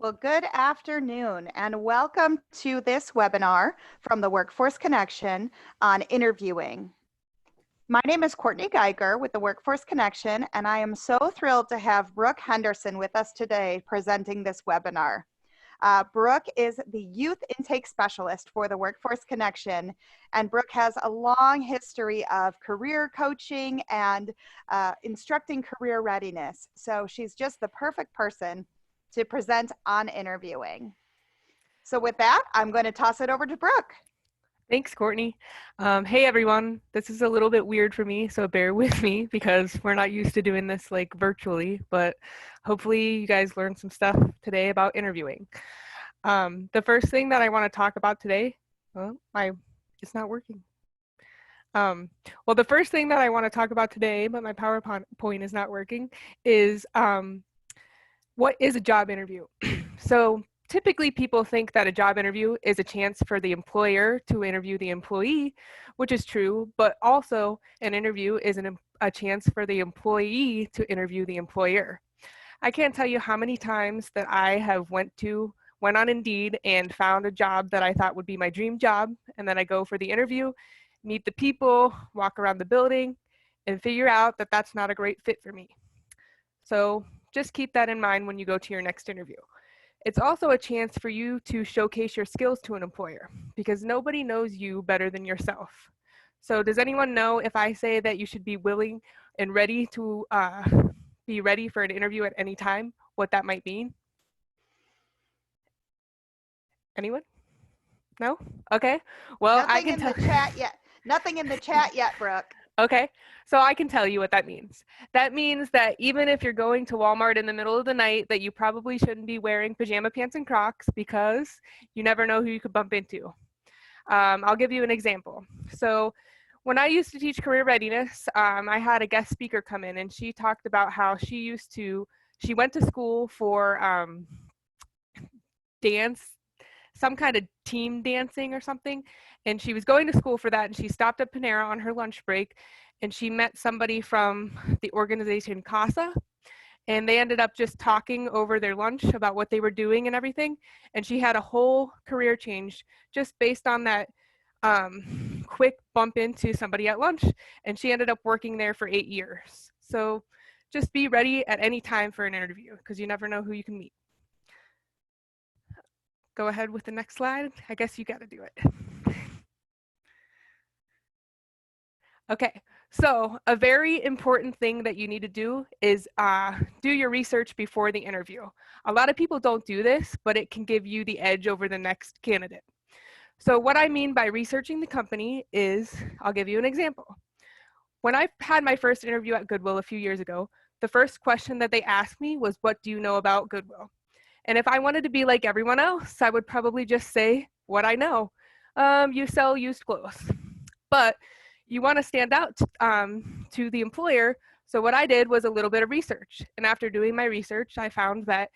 Well, good afternoon and welcome to this webinar from the Workforce Connection on interviewing. My name is Courtney Geiger with the Workforce Connection, and I am so thrilled to have Brooke Henderson with us today presenting this webinar. Brooke is the Youth Intake Specialist for the Workforce Connection, and Brooke has a long history of career coaching and instructing career readiness. So she's just the perfect person to present on interviewing. So with that, I'm going to toss it over to Brooke. Thanks, Courtney. Hey, everyone. This is a little bit weird for me, so bear with me because we're not used to doing this like virtually, but hopefully you guys learned some stuff today about interviewing. The first thing that I want to talk about today, it's not working. Well, the first thing that I want to talk about today, but my PowerPoint is not working, is what is a job interview? So typically people think that a job interview is a chance for the employer to interview the employee, which is true, but also an interview is a chance for the employee to interview the employer. I can't tell you how many times that I have went on Indeed and found a job that I thought would be my dream job, and then I go for the interview, meet the people, walk around the building, and figure out that that's not a great fit for me. So just keep that in mind when you go to your next interview. It's also a chance for you to showcase your skills to an employer because nobody knows you better than yourself. So does anyone know if I say that you should be willing and ready to be ready for an interview at any time, what that might mean? Anyone? No? Okay. Well, Nothing in the chat yet. Nothing in the chat yet, Brooke. Okay, so I can tell you what that means. That means that even if you're going to Walmart in the middle of the night, that you probably shouldn't be wearing pajama pants and Crocs because you never know who you could bump into. I'll give you an example. So when I used to teach career readiness, I had a guest speaker come in and she talked about how she went to school for dance, some kind of team dancing or something. And she was going to school for that. And she stopped at Panera on her lunch break and she met somebody from the organization CASA. And they ended up just talking over their lunch about what they were doing and everything. And she had a whole career change just based on that quick bump into somebody at lunch. And she ended up working there for 8 years. So just be ready at any time for an interview because you never know who you can meet. Go ahead with the next slide. I guess you got to do it. Okay, so a very important thing that you need to do is do your research before the interview. A lot of people don't do this, but it can give you the edge over the next candidate. So what I mean by researching the company is, I'll give you an example. When I had my first interview at Goodwill a few years ago, the first question that they asked me was, what do you know about Goodwill? And if I wanted to be like everyone else, I would probably just say what I know. You sell used clothes. But you want to stand out to the employer. So what I did was a little bit of research. And after doing my research, I found that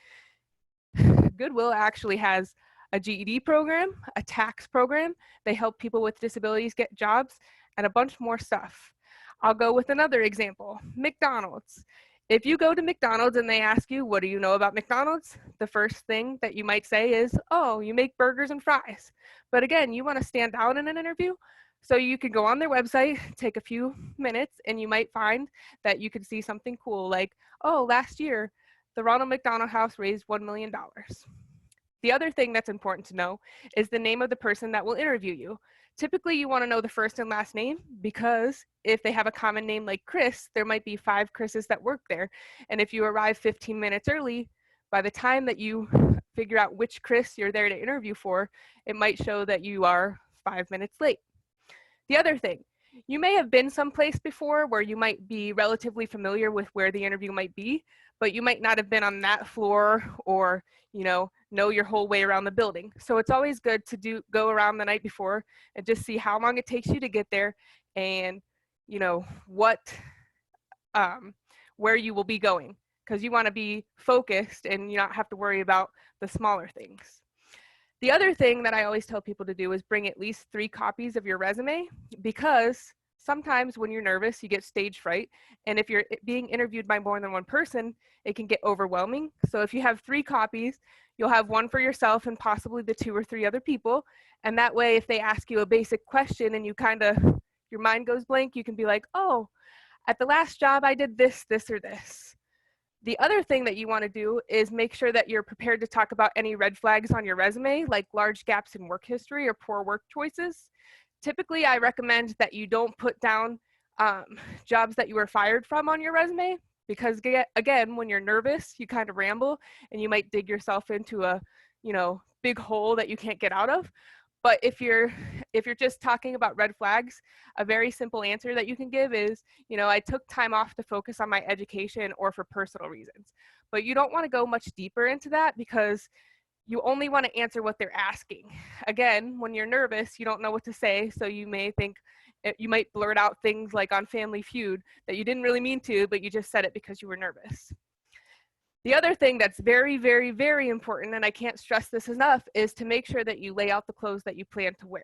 Goodwill actually has a GED program, a tax program. They help people with disabilities get jobs, and a bunch more stuff. I'll go with another example, McDonald's. If you go to McDonald's and they ask you, what do you know about McDonald's? The first thing that you might say is, oh, you make burgers and fries. But again, you want to stand out in an interview. So you can go on their website, take a few minutes, and you might find that you could see something cool like, oh, last year, the Ronald McDonald House raised $1 million. The other thing that's important to know is the name of the person that will interview you. Typically, you want to know the first and last name because if they have a common name like Chris, there might be 5 Chris's that work there. And if you arrive 15 minutes early, by the time that you figure out which Chris you're there to interview for, it might show that you are 5 minutes late. The other thing, you may have been someplace before where you might be relatively familiar with where the interview might be, but you might not have been on that floor or, know your whole way around the building. So it's always good to go around the night before and just see how long it takes you to get there and, where you will be going, because you want to be focused and you not have to worry about the smaller things. The other thing that I always tell people to do is bring at least 3 copies of your resume, because sometimes when you're nervous, you get stage fright. And if you're being interviewed by more than one person, it can get overwhelming. So if you have 3 copies, You'll have one for yourself and possibly the 2 or 3 other people. And that way, if they ask you a basic question and you kind of, your mind goes blank, you can be like, oh, at the last job, I did this, this, or this. The other thing that you want to do is make sure that you're prepared to talk about any red flags on your resume, like large gaps in work history or poor work choices. Typically, I recommend that you don't put down jobs that you were fired from on your resume, because again, when you're nervous, you kind of ramble and you might dig yourself into a, big hole that you can't get out of. But if you're just talking about red flags, a very simple answer that you can give is, I took time off to focus on my education or for personal reasons. But you don't want to go much deeper into that, because you only want to answer what they're asking. Again, when you're nervous, you don't know what to say, so you might blurt out things like on Family Feud that you didn't really mean to, but you just said it because you were nervous. The other thing that's very, very, very important, and I can't stress this enough, is to make sure that you lay out the clothes that you plan to wear.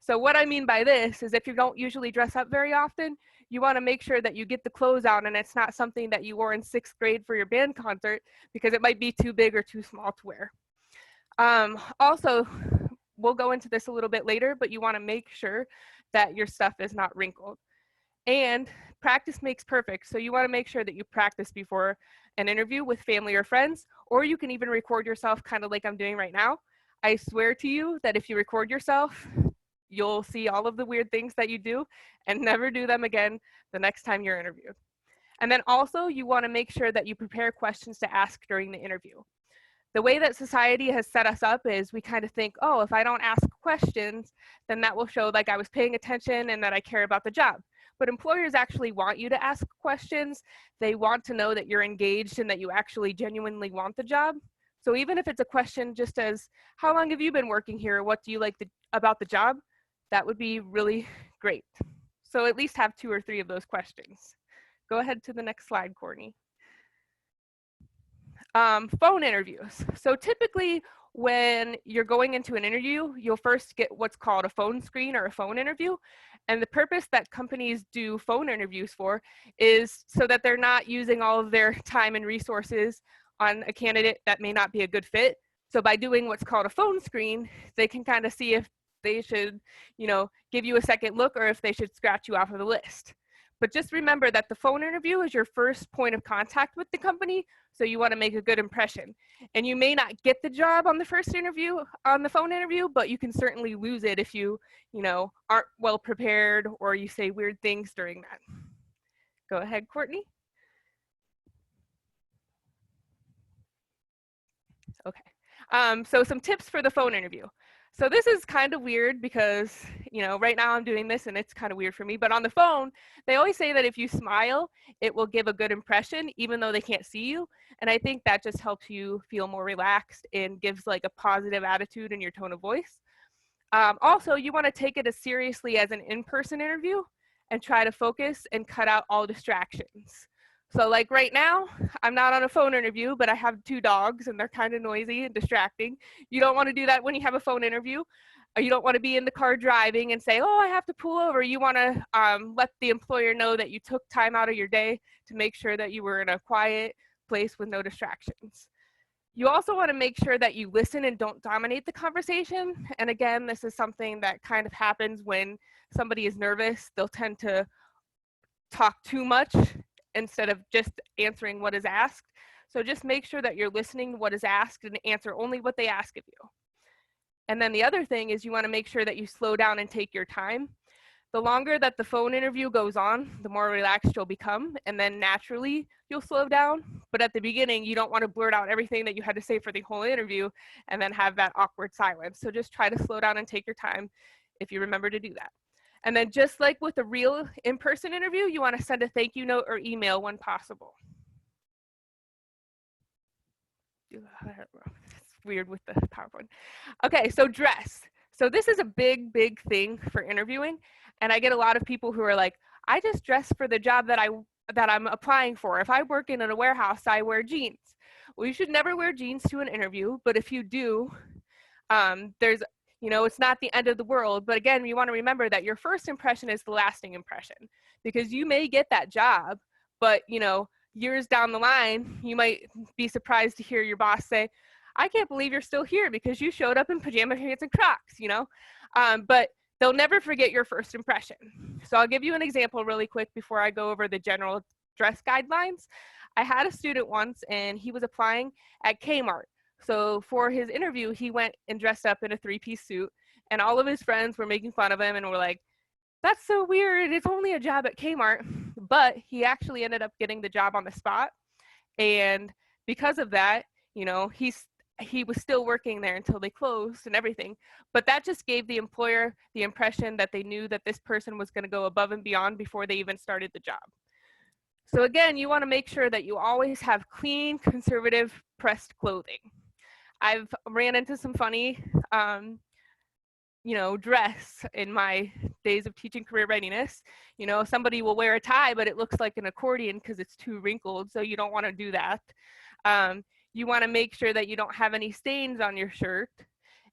So what I mean by this is, if you don't usually dress up very often, you want to make sure that you get the clothes out and it's not something that you wore in 6th grade for your band concert, because it might be too big or too small to wear. Also, we'll go into this a little bit later, but you want to make sure that your stuff is not wrinkled. And practice makes perfect, so you want to make sure that you practice before an interview with family or friends, or you can even record yourself, kind of like I'm doing right now. I swear to you that if you record yourself, you'll see all of the weird things that you do and never do them again the next time you're interviewed. And then also, you want to make sure that you prepare questions to ask during the interview. The way that society has set us up is we kind of think, oh, if I don't ask questions, then that will show like I was paying attention and that I care about the job. But employers actually want you to ask questions. They want to know that you're engaged and that you actually genuinely want the job. So even if it's a question just as, how long have you been working here? What do you like about the job? That would be really great. So at least have 2 or 3 of those questions. Go ahead to the next slide, Courtney. Phone interviews. So typically when you're going into an interview, you'll first get what's called a phone screen or a phone interview. And the purpose that companies do phone interviews for is so that they're not using all of their time and resources on a candidate that may not be a good fit. So by doing what's called a phone screen, they can kind of see if they should, give you a second look, or if they should scratch you off of the list. But just remember that the phone interview is your first point of contact with the company, so you want to make a good impression. And you may not get the job on the first interview, on the phone interview, but you can certainly lose it if you, aren't well prepared or you say weird things during that. Go ahead, Courtney. Okay. So some tips for the phone interview. So this is kind of weird because, right now I'm doing this and it's kind of weird for me, but on the phone, they always say that if you smile, it will give a good impression, even though they can't see you. And I think that just helps you feel more relaxed and gives like a positive attitude in your tone of voice. Also, you want to take it as seriously as an in-person interview and try to focus and cut out all distractions. So like right now, I'm not on a phone interview, but I have 2 dogs and they're kind of noisy and distracting. You don't want to do that when you have a phone interview. Or you don't want to be in the car driving and say, oh, I have to pull over. You want to let the employer know that you took time out of your day to make sure that you were in a quiet place with no distractions. You also want to make sure that you listen and don't dominate the conversation. And again, this is something that kind of happens when somebody is nervous. They'll tend to talk too much instead of just answering what is asked. So just make sure that you're listening to what is asked and answer only what they ask of you. And then the other thing is you want to make sure that you slow down and take your time. The longer that the phone interview goes on, the more relaxed you'll become, and then naturally you'll slow down. But at the beginning, you don't want to blurt out everything that you had to say for the whole interview and then have that awkward silence. So just try to slow down and take your time if you remember to do that. And then just like with a real in-person interview, you want to send a thank you note or email when possible. It's weird with the PowerPoint. Okay, so dress. So this is a big, big thing for interviewing. And I get a lot of people who are like, I just dress for the job that I'm applying for. If I work in a warehouse, I wear jeans. Well, you should never wear jeans to an interview, but if you do, there's it's not the end of the world. But again, you want to remember that your first impression is the lasting impression, because you may get that job, but years down the line, you might be surprised to hear your boss say, I can't believe you're still here because you showed up in pajama pants and Crocs, you know? But they'll never forget your first impression. So I'll give you an example really quick before I go over the general dress guidelines. I had a student once and he was applying at Kmart. So for his interview, he went and dressed up in a three-piece suit, and all of his friends were making fun of him and were like, that's so weird, it's only a job at Kmart. But he actually ended up getting the job on the spot. And because of that, you know, he was still working there until they closed and everything. But that just gave the employer the impression that they knew that this person was going to go above and beyond before they even started the job. So again, you want to make sure that you always have clean, conservative, pressed clothing. I've ran into some funny, dress in my days of teaching career readiness. You know, somebody will wear a tie, but it looks like an accordion because it's too wrinkled, so you don't want to do that. You want to make sure that you don't have any stains on your shirt.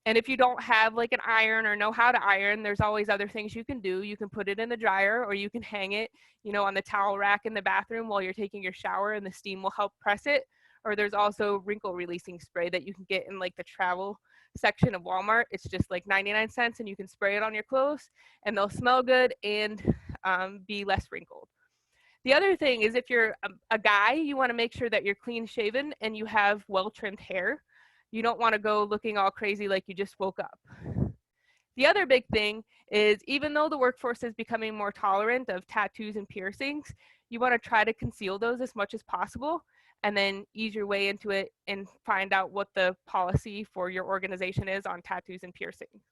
And if you don't have like an iron or know how to iron, there's always other things you can do. You can put it in the dryer, or you can hang it, on the towel rack in the bathroom while you're taking your shower, and the steam will help press it. Or there's also wrinkle releasing spray that you can get in like the travel section of Walmart. It's just like 99 cents, and you can spray it on your clothes and they'll smell good and be less wrinkled. The other thing is, if you're a guy, you want to make sure that you're clean shaven and you have well trimmed hair. You don't want to go looking all crazy like you just woke up. The other big thing is, even though the workforce is becoming more tolerant of tattoos and piercings, you want to try to conceal those as much as possible, and then ease your way into it and find out what the policy for your organization is on tattoos and piercings.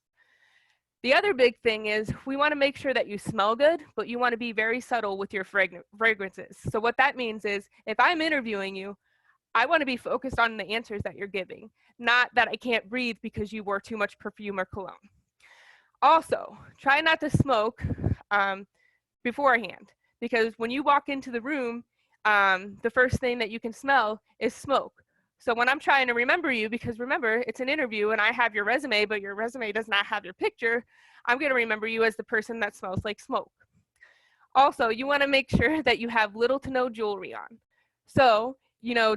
The other big thing is, we want to make sure that you smell good, but you want to be very subtle with your fragrances. So what that means is, if I'm interviewing you, I want to be focused on the answers that you're giving, not that I can't breathe because you wore too much perfume or cologne. Also, try not to smoke beforehand, because when you walk into the room, the first thing that you can smell is smoke. So when I'm trying to remember you, because remember, it's an interview and I have your resume, but your resume does not have your picture, I'm going to remember you as the person that smells like smoke. Also, you want to make sure that you have little to no jewelry on. So,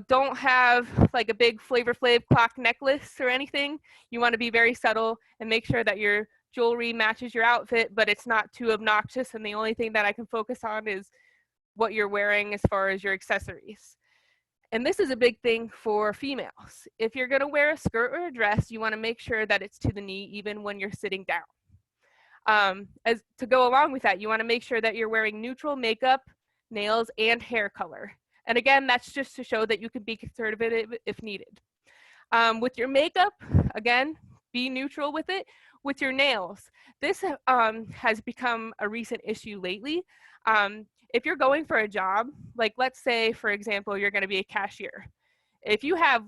don't have like a big Flavor Flav clock necklace or anything. You want to be very subtle and make sure that your jewelry matches your outfit, but it's not too obnoxious, and the only thing that I can focus on is what you're wearing as far as your accessories. And this is a big thing for females. If you're going to wear a skirt or a dress, you want to make sure that it's to the knee even when you're sitting down. As to go along with that, you want to make sure that you're wearing neutral makeup, nails, and hair color. And again, that's just to show that you can be conservative if needed. With your makeup, again, be neutral with it. With your nails, this has become a recent issue lately. If you're going for a job, like let's say, for example, you're going to be a cashier. If you have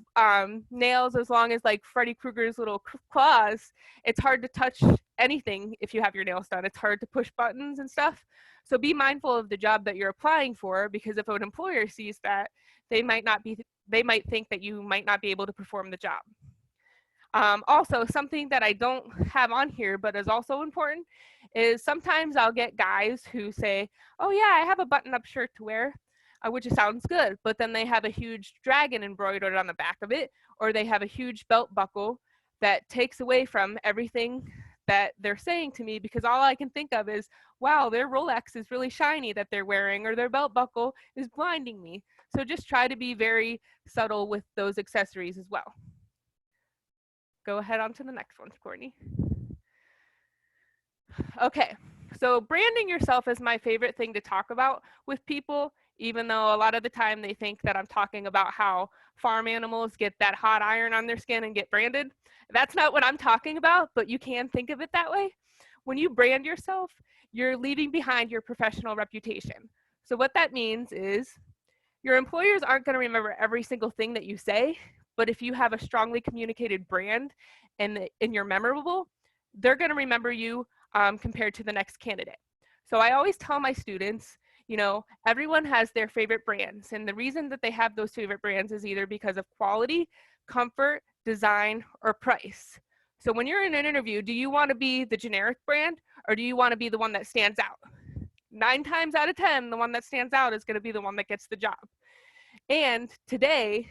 nails as long as like Freddy Krueger's little claws, it's hard to touch anything if you have your nails done. It's hard to push buttons and stuff. So be mindful of the job that you're applying for, because if an employer sees that, they might think that you might not be able to perform the job. Also, something that I don't have on here but is also important is, sometimes I'll get guys who say, oh yeah, I have a button-up shirt to wear, which sounds good, but then they have a huge dragon embroidered on the back of it, or they have a huge belt buckle that takes away from everything that they're saying to me, because all I can think of is, wow, their Rolex is really shiny that they're wearing, or their belt buckle is blinding me. So just try to be very subtle with those accessories as well. Go ahead on to the next one, Courtney. Okay, so branding yourself is my favorite thing to talk about with people, even though a lot of the time they think that I'm talking about how farm animals get that hot iron on their skin and get branded. That's not what I'm talking about, but you can think of it that way. When you brand yourself, you're leaving behind your professional reputation. So what that means is, your employers aren't going to remember every single thing that you say, but if you have a strongly communicated brand and you're memorable, they're going to remember you compared to the next candidate. So I always tell my students, everyone has their favorite brands, and the reason that they have those favorite brands is either because of quality, comfort, design, or price. So when you're in an interview, do you want to be the generic brand, or do you want to be the one that stands out? 9 times out of 10, the one that stands out is going to be the one that gets the job. And today,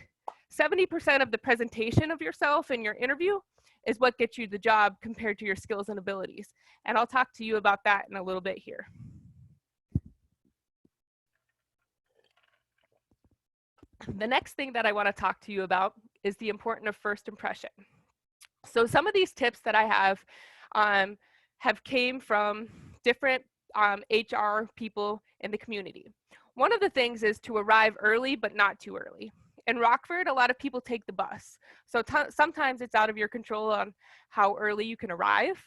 70% of the presentation of yourself in your interview is what gets you the job compared to your skills and abilities. And I'll talk to you about that in a little bit here. The next thing that I want to talk to you about is the importance of first impression. So some of these tips that I have came from different HR people in the community. One of the things is to arrive early, but not too early. In Rockford, a lot of people take the bus. So sometimes it's out of your control on how early you can arrive.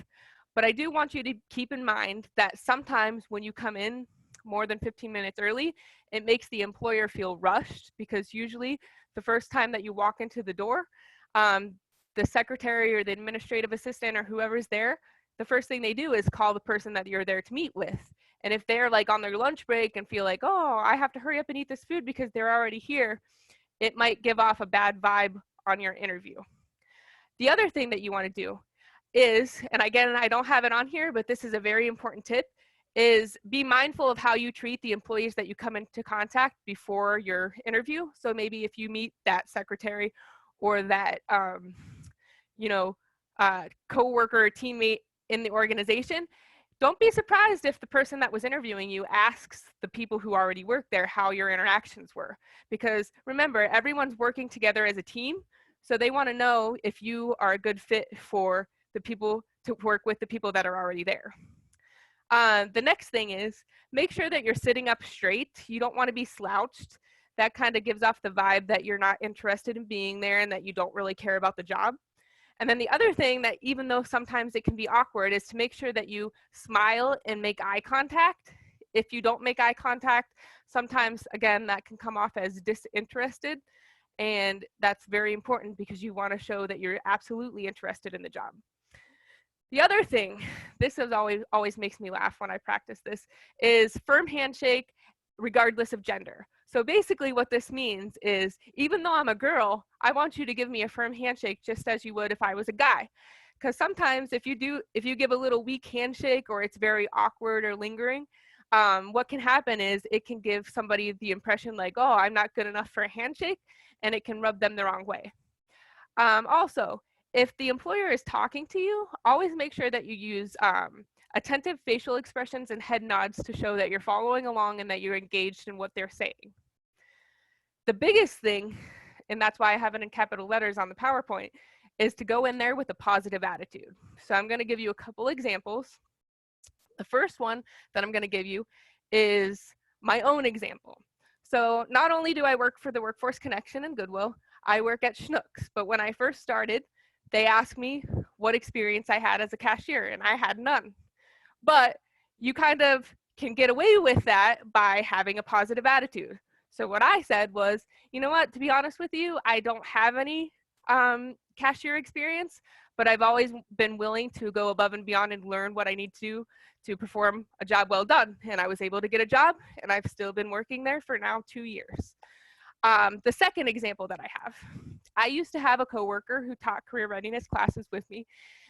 But I do want you to keep in mind that sometimes when you come in more than 15 minutes early, it makes the employer feel rushed, because usually the first time that you walk into the door, the secretary or the administrative assistant or whoever's there, the first thing they do is call the person that you're there to meet with. And if they're like on their lunch break and feel like, oh, I have to hurry up and eat this food because they're already here, it might give off a bad vibe on your interview. The other thing that you want to do is, and again, I don't have it on here, but this is a very important tip, is be mindful of how you treat the employees that you come into contact before your interview. So maybe if you meet that secretary or that coworker or teammate in the organization, don't be surprised if the person that was interviewing you asks the people who already work there how your interactions were. Because remember, everyone's working together as a team, so they want to know if you are a good fit for the people to work with the people that are already there. The next thing is make sure that you're sitting up straight. You don't want to be slouched. That kind of gives off the vibe that you're not interested in being there and that you don't really care about the job. And then the other thing that, even though sometimes it can be awkward, is to make sure that you smile and make eye contact. If you don't make eye contact, sometimes, again, that can come off as disinterested. And that's very important because you want to show that you're absolutely interested in the job. The other thing, this is always makes me laugh when I practice this, is firm handshake regardless of gender. So basically what this means is, even though I'm a girl, I want you to give me a firm handshake just as you would if I was a guy. Because sometimes if you give a little weak handshake or it's very awkward or lingering, what can happen is it can give somebody the impression like, oh, I'm not good enough for a handshake, and it can rub them the wrong way. Also, if the employer is talking to you, always make sure that you use attentive facial expressions and head nods to show that you're following along and that you're engaged in what they're saying. The biggest thing, and that's why I have it in capital letters on the PowerPoint, is to go in there with a positive attitude. So I'm going to give you a couple examples. The first one that I'm going to give you is my own example. So not only do I work for the Workforce Connection and Goodwill, I work at Schnucks. But when I first started, they asked me what experience I had as a cashier, and I had none. But you kind of can get away with that by having a positive attitude. So what I said was, you know what, to be honest with you, I don't have any cashier experience, but I've always been willing to go above and beyond and learn what I need to perform a job well done. And I was able to get a job, and I've still been working there for now 2 years. The second example that I used to have a coworker who taught career readiness classes with me,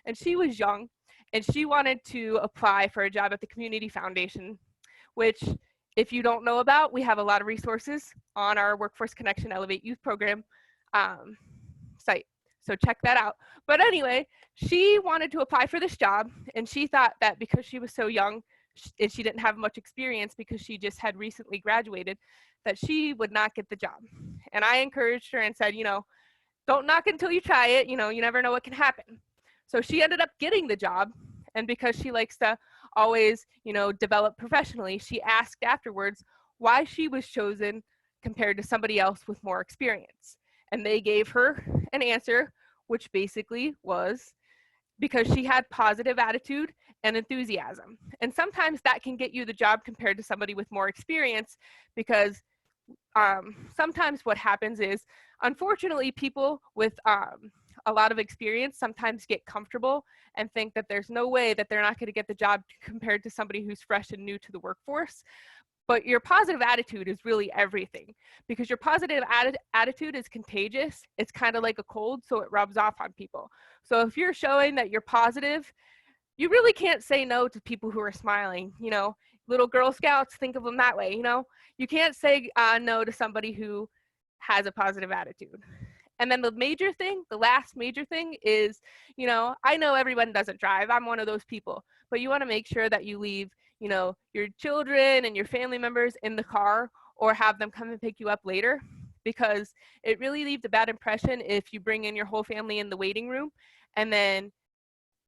and she was young, and she wanted to apply for a job at the Community Foundation, which, if you don't know about, we have a lot of resources on our Workforce Connection Elevate Youth Program site. So check that out. But anyway, she wanted to apply for this job, and she thought that because she was so young and she didn't have much experience because she just had recently graduated, that she would not get the job. And I encouraged her and said, don't knock it until you try it. You never know what can happen. So she ended up getting the job. And because she likes to always, develop professionally, she asked afterwards why she was chosen compared to somebody else with more experience. And they gave her an answer, which basically was because she had positive attitude and enthusiasm. And sometimes that can get you the job compared to somebody with more experience, because sometimes what happens is, unfortunately, people with a lot of experience sometimes get comfortable and think that there's no way that they're not going to get the job compared to somebody who's fresh and new to the workforce. But your positive attitude is really everything, because your positive attitude is contagious. It's kind of like a cold, so it rubs off on people. So if you're showing that you're positive, you really can't say no to people who are smiling. Little Girl Scouts, think of them that way. You can't say no to somebody who has a positive attitude. And then the last major thing is, I know everyone doesn't drive. I'm one of those people, but you want to make sure that you leave, your children and your family members in the car, or have them come and pick you up later, because it really leaves a bad impression if you bring in your whole family in the waiting room and then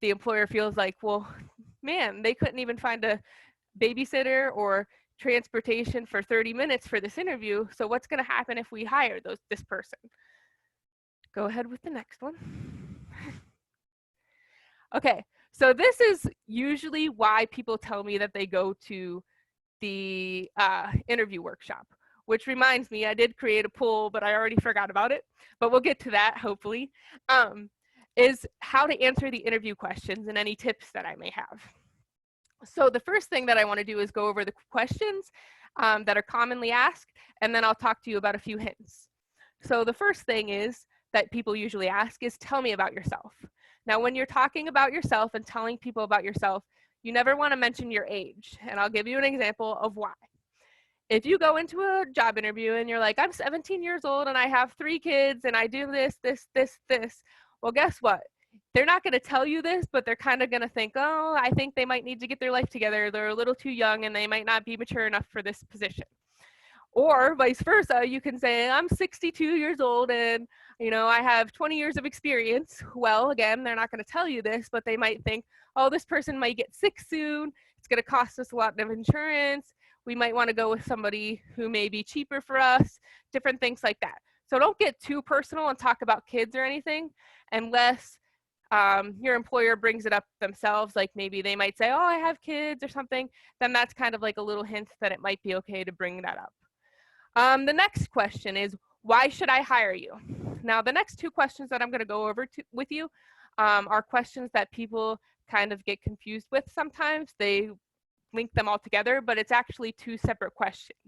the employer feels like, well, man, they couldn't even find a babysitter or transportation for 30 minutes for this interview. So what's going to happen if we hire this person? Go ahead with the next one. Okay, so this is usually why people tell me that they go to the interview workshop, which reminds me, I did create a poll, but I already forgot about it, but we'll get to that hopefully, is how to answer the interview questions and any tips that I may have. So the first thing that I want to do is go over the questions that are commonly asked, and then I'll talk to you about a few hints. So the first thing is that people usually ask is, tell me about yourself. Now, when you're talking about yourself and telling people about yourself, you never want to mention your age. And I'll give you an example of why. If you go into a job interview and you're like, I'm 17 years old and I have 3 kids and I do this, well, guess what? They're not going to tell you this, but they're kind of going to think, oh, I think they might need to get their life together. They're a little too young and they might not be mature enough for this position. Or vice versa, you can say, I'm 62 years old and, I have 20 years of experience. Well, again, they're not going to tell you this, but they might think, oh, this person might get sick soon. It's going to cost us a lot of insurance. We might want to go with somebody who may be cheaper for us, different things like that. So don't get too personal and talk about kids or anything unless your employer brings it up themselves, like maybe they might say, oh, I have kids or something. Then that's kind of like a little hint that it might be okay to bring that up. The next question is, why should I hire you? Now, the next 2 questions that I'm going to go over with you are questions that people kind of get confused with sometimes. They link them all together, but it's actually 2 separate questions.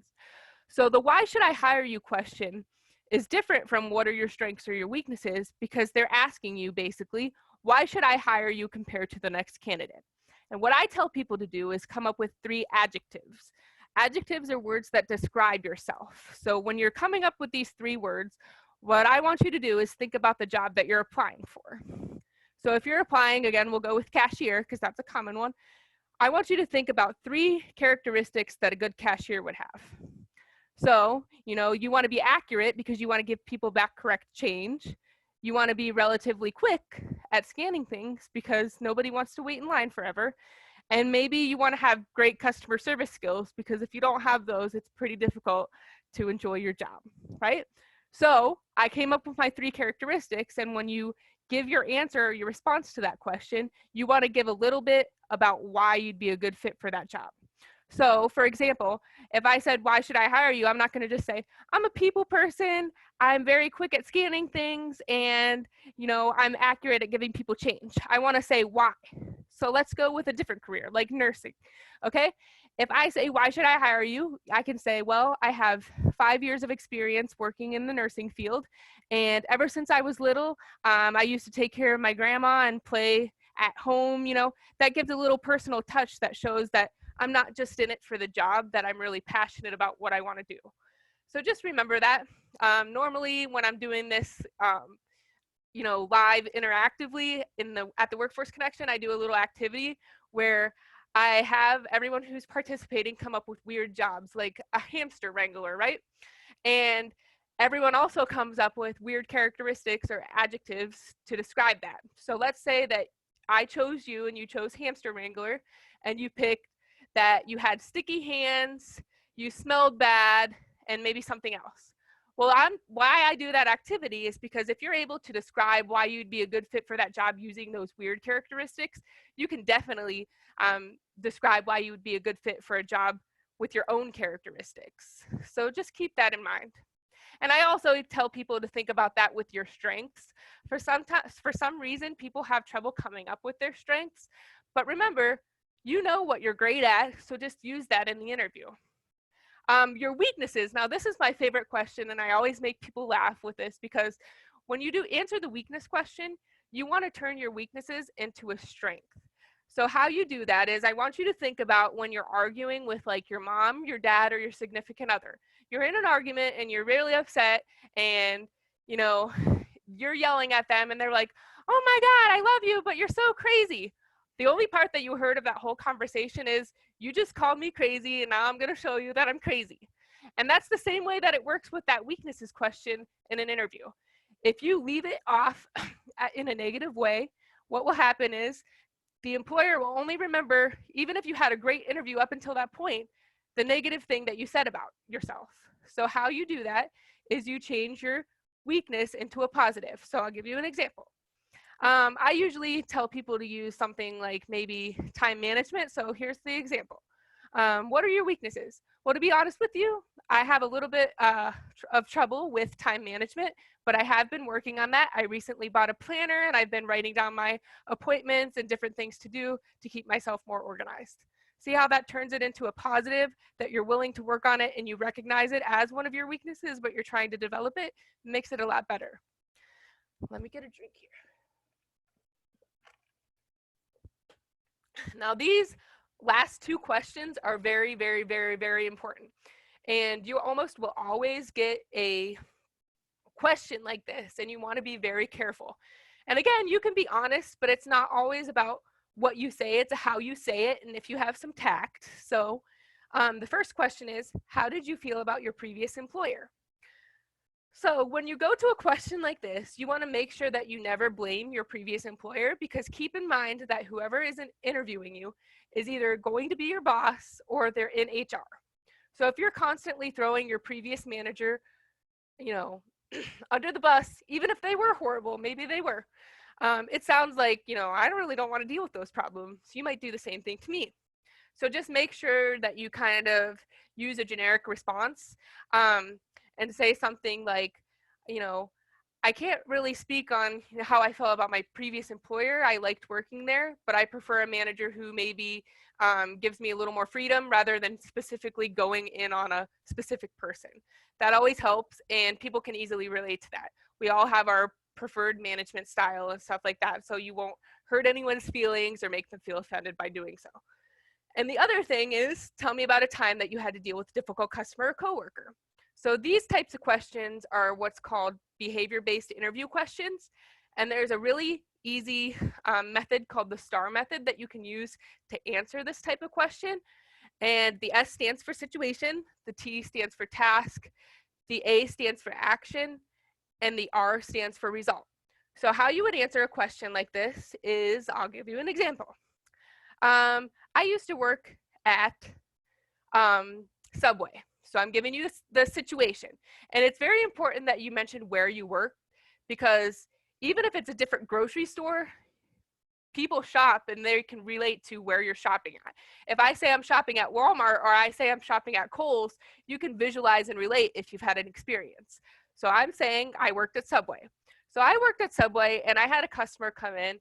So the why should I hire you question is different from what are your strengths or your weaknesses, because they're asking you basically, why should I hire you compared to the next candidate? And what I tell people to do is come up with 3 adjectives. Adjectives are words that describe yourself. So when you're coming up with these 3 words, what I want you to do is think about the job that you're applying for. So if you're applying, again, we'll go with cashier because that's a common one. I want you to think about 3 characteristics that a good cashier would have. So, you want to be accurate because you want to give people back correct change. You want to be relatively quick at scanning things because nobody wants to wait in line forever. And maybe you want to have great customer service skills, because if you don't have those, it's pretty difficult to enjoy your job, right? So I came up with my 3 characteristics, and when you give your answer, your response to that question, you want to give a little bit about why you'd be a good fit for that job. So for example, if I said, why should I hire you? I'm not going to just say, I'm a people person, I'm very quick at scanning things, and I'm accurate at giving people change. I want to say why. So let's go with a different career, like nursing, okay? If I say, why should I hire you? I can say, well, I have 5 years of experience working in the nursing field, and ever since I was little, I used to take care of my grandma and play at home. That gives a little personal touch that shows that I'm not just in it for the job, that I'm really passionate about what I want to do. So just remember that. Normally when I'm doing this, live interactively at the Workforce Connection, I do a little activity where I have everyone who's participating come up with weird jobs, like a hamster wrangler, right? And everyone also comes up with weird characteristics or adjectives to describe that. So let's say that I chose you and you chose hamster wrangler, and you picked that you had sticky hands, you smelled bad, and maybe something else. Well, why I do that activity is because if you're able to describe why you'd be a good fit for that job using those weird characteristics, you can definitely describe why you would be a good fit for a job with your own characteristics. So just keep that in mind. And I also tell people to think about that with your strengths. For some reason, people have trouble coming up with their strengths. But remember, you know what you're great at, so just use that in the interview. Your weaknesses. Now, this is my favorite question, and I always make people laugh with this, because when you do answer the weakness question, you want to turn your weaknesses into a strength. So how you do that is, I want you to think about when you're arguing with like your mom, your dad, or your significant other. You're in an argument and you're really upset, and you're yelling at them and they're like, oh my God, I love you, but you're so crazy. The only part that you heard of that whole conversation is, you just called me crazy and now I'm going to show you that I'm crazy. And that's the same way that it works with that weaknesses question in an interview. If you leave it off in a negative way, what will happen is the employer will only remember, even if you had a great interview up until that point, the negative thing that you said about yourself. So how you do that is you change your weakness into a positive. So I'll give you an example. I usually tell people to use something like maybe time management. So here's the example. What are your weaknesses? Well, to be honest with you, I have a little bit of trouble with time management, but I have been working on that. I recently bought a planner and I've been writing down my appointments and different things to do to keep myself more organized. See how that turns it into a positive, that you're willing to work on it and you recognize it as one of your weaknesses, but you're trying to develop it, makes it a lot better. Let me get a drink here. Now, these last two questions are very, very, very, very important. And you almost will always get a question like this, and you want to be very careful. And again, you can be honest, but it's not always about what you say, it's how you say it, and if you have some tact. So the first question is, how did you feel about your previous employer? So when you go to a question like this, you want to make sure that you never blame your previous employer, because keep in mind that whoever is interviewing you is either going to be your boss or they're in HR. So if you're constantly throwing your previous manager, under the bus, even if they were horrible, maybe they were, it sounds like, I really don't want to deal with those problems. You might do the same thing to me. So just make sure that you kind of use a generic response and say something like, I can't really speak on how I felt about my previous employer. I liked working there, but I prefer a manager who maybe gives me a little more freedom rather than specifically going in on a specific person. That always helps, and people can easily relate to that. We all have our preferred management style and stuff like that, so you won't hurt anyone's feelings or make them feel offended by doing so. And the other thing is, tell me about a time that you had to deal with a difficult customer or coworker. So these types of questions are what's called behavior-based interview questions. And there's a really easy method called the STAR method that you can use to answer this type of question. And the S stands for situation, the T stands for task, the A stands for action, and the R stands for result. So how you would answer a question like this is, I'll give you an example. I used to work at Subway. So I'm giving you the situation. And it's very important that you mention where you work, because even if it's a different grocery store, people shop and they can relate to where you're shopping at. If I say I'm shopping at Walmart or I say I'm shopping at Kohl's, you can visualize and relate if you've had an experience. So I'm saying I worked at Subway. So I worked at Subway and I had a customer come in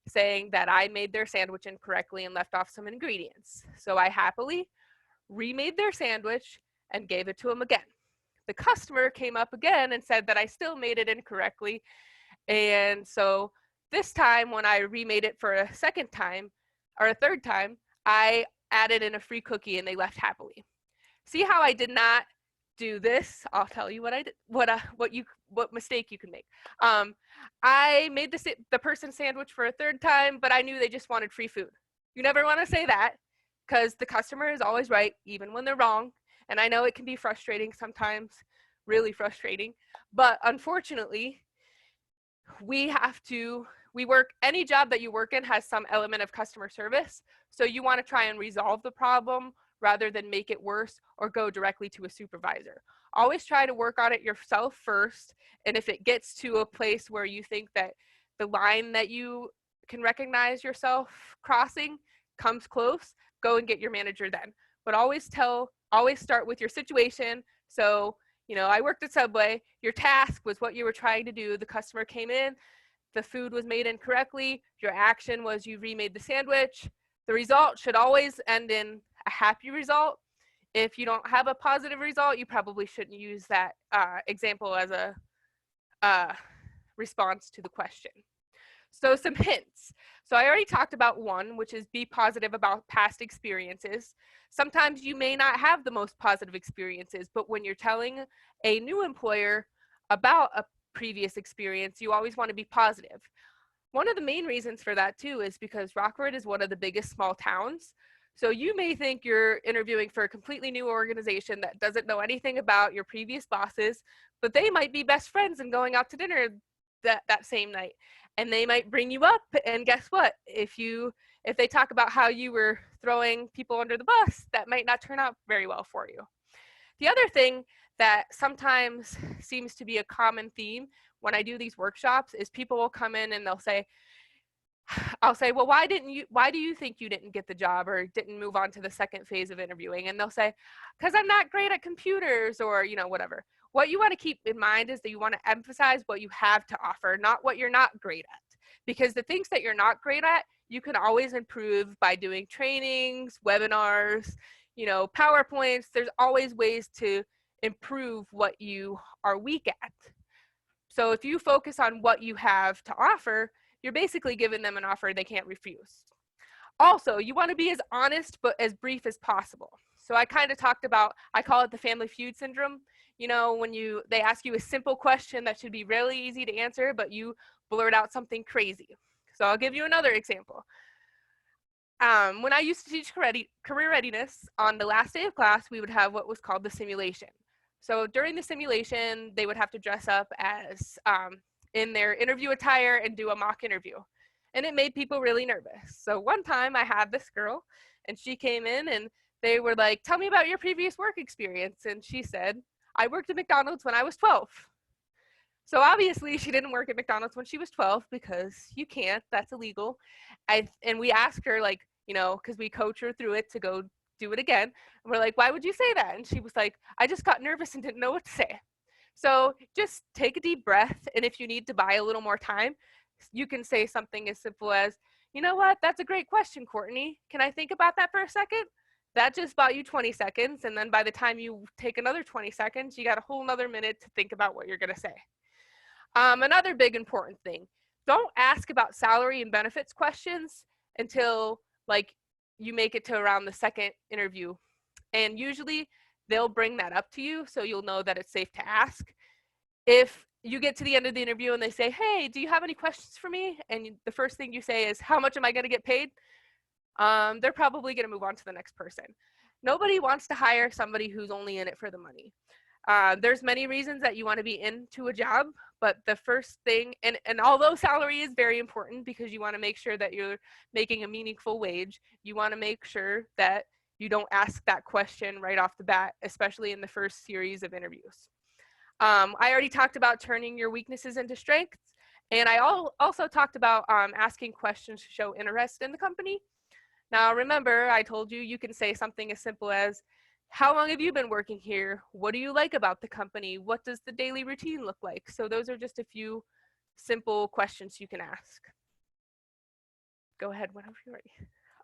saying that I made their sandwich incorrectly and left off some ingredients. So I happily remade their sandwich and gave it to them again. The customer came up again and said that I still made it incorrectly. And so this time when I remade it for a second time or a third time, I added in a free cookie and they left happily. See how I did not do this? I'll tell you what I did, what mistake you can make. I made the person sandwich for a third time, but I knew they just wanted free food. You never want to say that, because the customer is always right, even when they're wrong. And I know it can be frustrating sometimes, really frustrating, but unfortunately, any job that you work in has some element of customer service. So you want to try and resolve the problem rather than make it worse or go directly to a supervisor. Always try to work on it yourself first. And if it gets to a place where you think that the line that you can recognize yourself crossing comes close, go and get your manager then. But always start with your situation. So, I worked at Subway. Your task was what you were trying to do. The customer came in, the food was made incorrectly. Your action was you remade the sandwich. The result should always end in a happy result. If you don't have a positive result, you probably shouldn't use that example as a response to the question. So some hints. So I already talked about one, which is be positive about past experiences. Sometimes you may not have the most positive experiences, but when you're telling a new employer about a previous experience. You always want to be positive. One of the main reasons for that too is because Rockford is one of the biggest small towns. So you may think you're interviewing for a completely new organization that doesn't know anything about your previous bosses, but they might be best friends and going out to dinner that same night. And they might bring you up, and guess what? If they talk about how you were throwing people under the bus, that might not turn out very well for you. The other thing that sometimes seems to be a common theme when I do these workshops is people will come in and I'll say, well, why do you think you didn't get the job or didn't move on to the second phase of interviewing? And they'll say, because I'm not great at computers, or, whatever. What you want to keep in mind is that you want to emphasize what you have to offer, not what you're not great at. Because the things that you're not great at, you can always improve by doing trainings, webinars, PowerPoints. There's always ways to improve what you are weak at. So if you focus on what you have to offer, you're basically giving them an offer they can't refuse. Also, you want to be as honest but as brief as possible. So I kind of talked about, I call it the family feud syndrome. When they ask you a simple question that should be really easy to answer, but you blurt out something crazy. So I'll give you another example. When I used to teach career readiness, on the last day of class, we would have what was called the simulation. So during the simulation, they would have to dress up as in their interview attire and do a mock interview. And it made people really nervous. So one time I had this girl, and she came in and they were like, tell me about your previous work experience. And she said, I worked at McDonald's when I was 12. So obviously she didn't work at McDonald's when she was 12, because you can't, that's illegal. And we asked her, like, because we coach her through it to go do it again. And we're like, why would you say that? And she was like, I just got nervous and didn't know what to say. So just take a deep breath. And if you need to buy a little more time, you can say something as simple as, you know what, that's a great question, Courtney. Can I think about that for a second? That just bought you 20 seconds. And then by the time you take another 20 seconds, you got a whole nother minute to think about what you're going to say. Another big important thing, don't ask about salary and benefits questions until you make it to around the second interview. And usually they'll bring that up to you, so you'll know that it's safe to ask. If you get to the end of the interview and they say, hey, do you have any questions for me? And the first thing you say is, how much am I going to get paid? They're probably going to move on to the next person. Nobody wants to hire somebody who's only in it for the money. There's many reasons that you want to be into a job, but the first thing, and although salary is very important because you want to make sure that you're making a meaningful wage, you want to make sure that you don't ask that question right off the bat, especially in the first series of interviews. I already talked about turning your weaknesses into strengths, and I also talked about asking questions to show interest in the company. Now remember, I told you you can say something as simple as, how long have you been working here? What do you like about the company? What does the daily routine look like? So those are just a few simple questions you can ask. Go ahead whenever you're ready.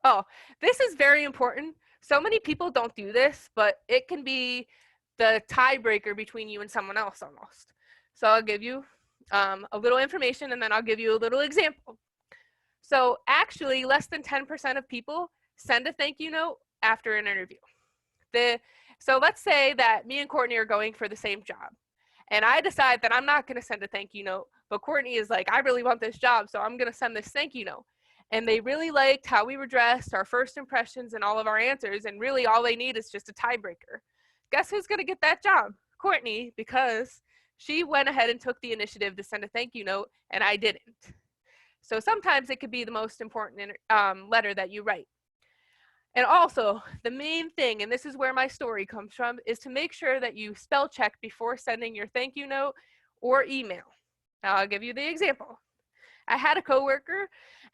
Oh, this is very important. So many people don't do this, but it can be the tiebreaker between you and someone else almost. So I'll give you a little information, and then I'll give you a little example. So actually, less than 10% of people send a thank you note after an interview. So let's say that me and Courtney are going for the same job, and I decide that I'm not going to send a thank you note, but Courtney is like, I really want this job, so I'm going to send this thank you note. And they really liked how we were dressed, our first impressions, and all of our answers, and really all they need is just a tiebreaker. Guess who's going to get that job? Courtney, because she went ahead and took the initiative to send a thank you note, and I didn't. So sometimes it could be the most important letter that you write. And also, the main thing, and this is where my story comes from, is to make sure that you spell check before sending your thank you note or email. Now, I'll give you the example. I had a coworker,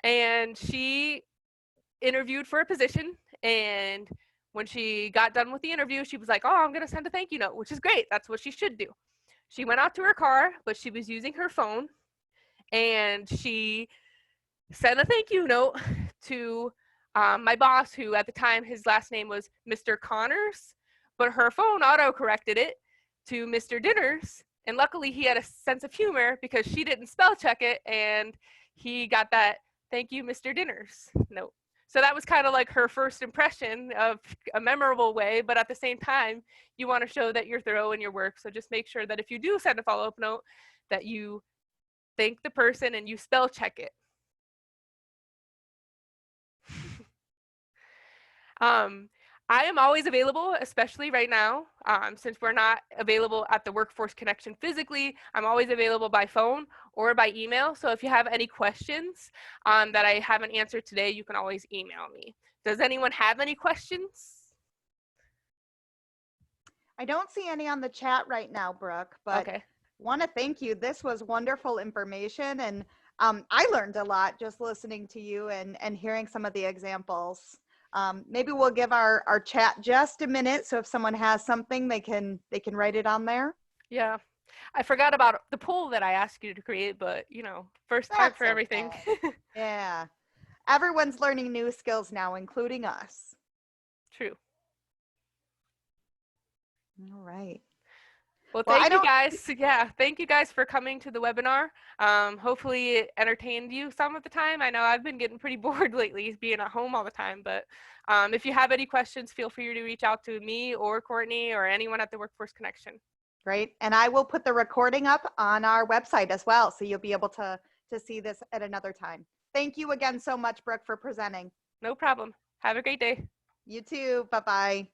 and she interviewed for a position, and when she got done with the interview, she was like, oh, I'm going to send a thank you note, which is great. That's what she should do. She went out to her car, but she was using her phone, and she sent a thank you note to my boss, who at the time his last name was Mr. Connors, but her phone auto-corrected it to Mr. Dinners, and luckily he had a sense of humor because she didn't spell check it, and he got that thank you, Mr. Dinners note. So that was kind of like her first impression of a memorable way, but at the same time, you want to show that you're thorough in your work. So just make sure that if you do send a follow-up note, that you thank the person and you spell check it. I am always available, especially right now, since we're not available at the Workforce Connection physically. I'm always available by phone or by email. So if you have any questions that I haven't answered today, you can always email me. Does anyone have any questions? I don't see any on the chat right now, Brooke, but Okay. want to thank you. This was wonderful information, and I learned a lot just listening to you and hearing some of the examples. Maybe we'll give our chat just a minute, so if someone has something, they can write it on there. Yeah. I forgot about the poll that I asked you to create, but first time That's for everything. okay. Yeah. Everyone's learning new skills now, including us. True. All right. Well, Well, I thank you don't. guys. Yeah, thank you guys for coming to the webinar. Hopefully it entertained you some of the time. I know I've been getting pretty bored lately being at home all the time, but if you have any questions, feel free to reach out to me or Courtney or anyone at the Workforce Connection. Great. And I will put the recording up on our website as well, so you'll be able to see this at another time. Thank you again so much, Brooke, for presenting. No problem. Have a great day. You too. Bye-bye.